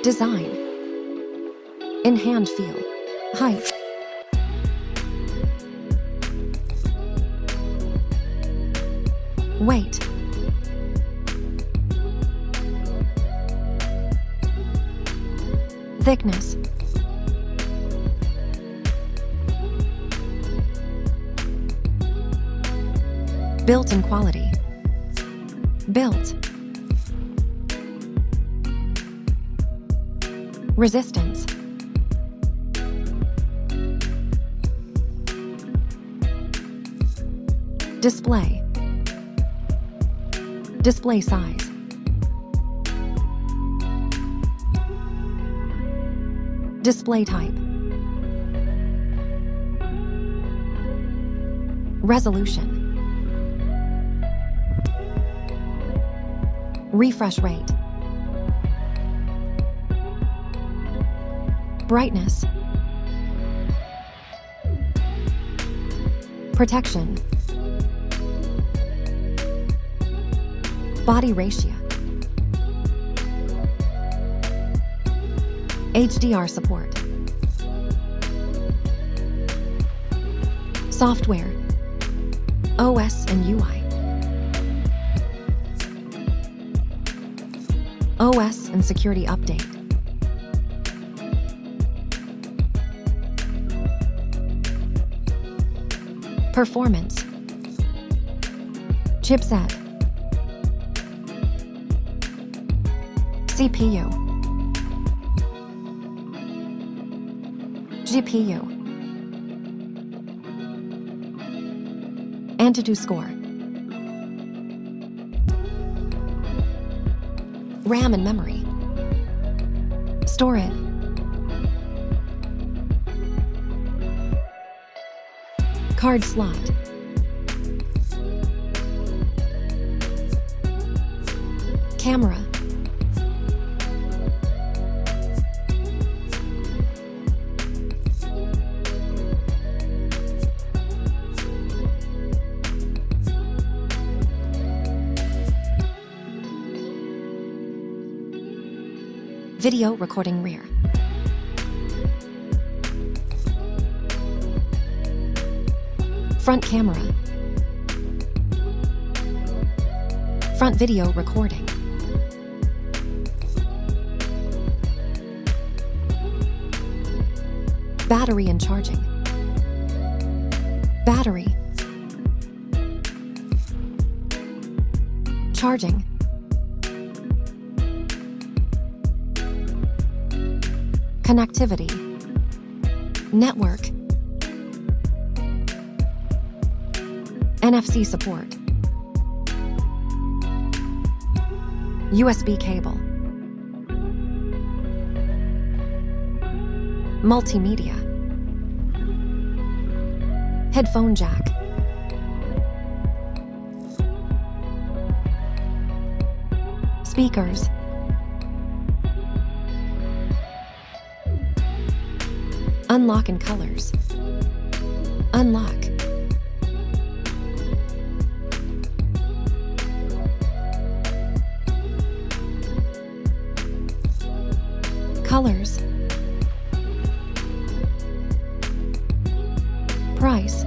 Design. In-hand feel. Height. Weight. Thickness. Built-in quality. Built. Resistance. Display. Display size. Display type. Resolution. Refresh rate. Brightness. Protection. Body ratio. HDR support. Software. OS and UI. OS and security update. Performance. Chipset. CPU. GPU. Antutu score. RAM and memory. Store it. Card slot. Camera. Video recording rear. Front camera. Front video recording. Battery and charging. Battery. Charging. Connectivity. Network. NFC support. USB cable. Multimedia. Headphone jack. Speakers. Unlock in colors. Unlock. Colors. Price.